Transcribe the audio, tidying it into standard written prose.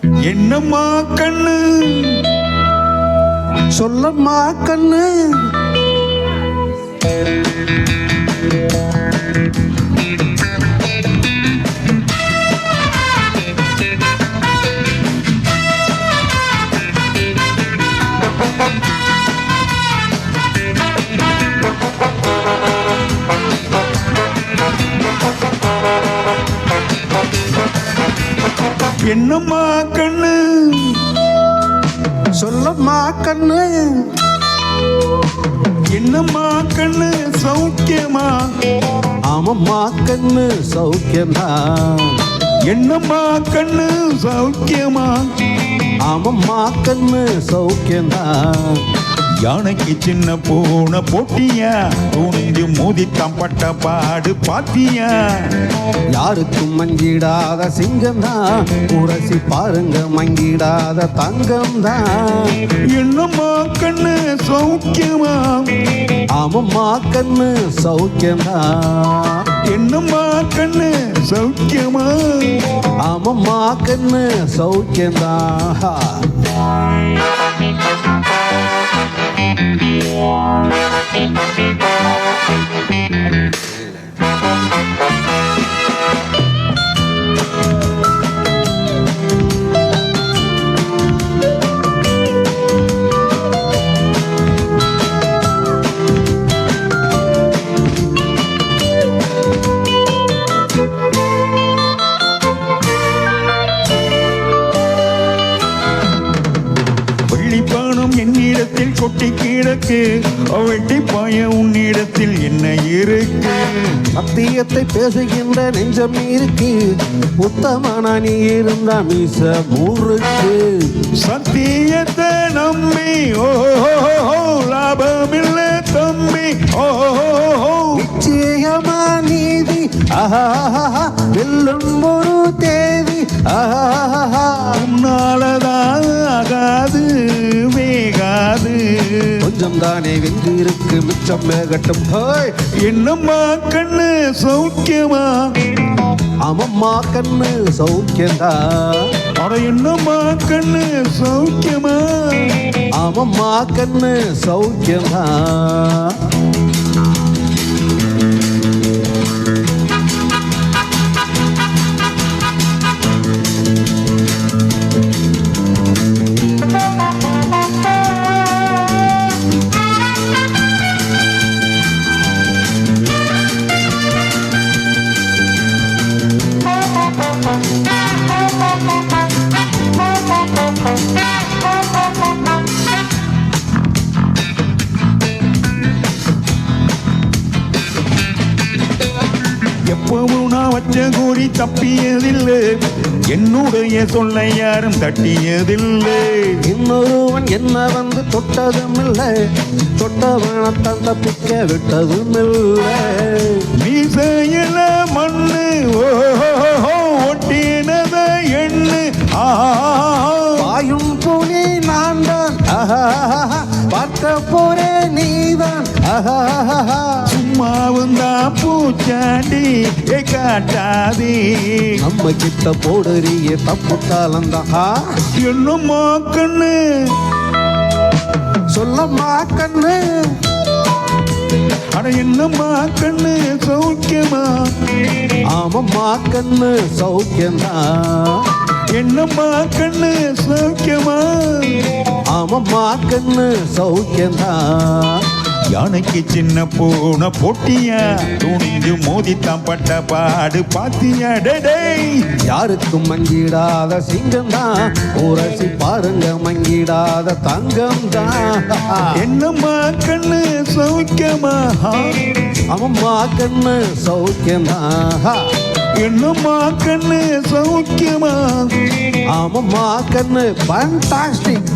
என்னம்மா கண்ணு சொல்லம்மா கண்ணு. என்னம்மா கண்ணு சொல்லம்மா கண்ணு. என்னம்மா கண்ணு சௌக்கியமா? ஆமம்மா கண்ணு சௌக்கியம்தான். என்னம்மா கண்ணு சௌக்கியமா? ஆமம்மா கண்ணு சௌக்கியம்தான். யானைக்கு சின்ன பூனை போட்டியா? துணிஞ்சு மோதித்தான் பட்ட பாடு பாத்தியா? யாருக்கும் மங்கிடாத சிங்கம்தான், உரசி பாருங்க மங்கிடாத தங்கம்தான். என்னம்மா கண்ணு சௌக்கியமா? ஆமம்மா கண்ணு சௌக்கியம்தான். என்னம்மா கண்ணு சௌக்கியமா? ஆமம்மா கண்ணு சௌக்கியம்தான். என்னிடத்தில் கொட்டி கிடக்கு, வெட்டி பாய உன்னிடத்தில் என்ன இருக்கு? சத்தியத்தை பேசுகின்ற நெஞ்சம் இருக்கு, உத்தமனா நீ இருந்தா மீச முறுக்கு. சத்தியத்தை நம்பி ஓஹோ லாபமில்ல தம்பி ஓஹோ. நிச்சயமா நீதி வெல்லும் ஒரு தேதி உன்னாலதான் ஆகாது வேகாது. கொஞ்சம் தானே வென்று இருக்கு மிச்சம் வேகட்டும். என்னம்மா கண்ணு சௌக்கியமா? ஆமம்மா கண்ணு சௌக்கியந்தா. அட என்னம்மா கண்ணு சௌக்கியமா? ஆமம்மா கண்ணு சௌக்கியந்தா. எப்பவும் நான் வச்ச கூறி தப்பியதில்லை, என்னுடைய சொல்ல யாரும் தட்டியதில்லை. இன்னொருவன் என்ன வந்து தொட்டதும் இல்லை, தொட்டவனத்தான் தப்பிக்க விட்டதும் இல்லை. மீசையில மண்ணு ஓஹோ ஒட்டினத எண்ணு பாயும் புலி நான் தான் பார்க்க போறே நீதான். சும்மாவும் தான் பூச்சாண்டி காட்டாதே. நம்ம கிட்ட போடுறிய தப்பு தாளந்தா. என்னம்மா கண்ணு சொல்லம்மா கண்ணு. அட என்னம்மா கண்ணு சௌக்கியமா? ஆமம்மா கண்ணு சௌக்கியம்தான். என்னம்மா கண்ணு சௌக்கியமா? ஆமம்மா கண்ணு சௌக்கியம்தான். யானைக்கு சின்ன பூனை போட்டியா? துணிஞ்சு மோதித்தான் பட்ட பாடு பாத்தியா? டே யாருக்கும் மங்கிடாத சிங்கம்தான், உரசி பாருங்க மங்கிடாத தங்கம்தான். என்னம்மா கண்ணு சௌக்கியமா? ஆமம்மா கண்ணு சௌக்கியம்தான். என்னம்மா கண்ணு சௌக்கியமா? ஆமம்மா கண்ணு ஃபண்டாஸ்டிக்.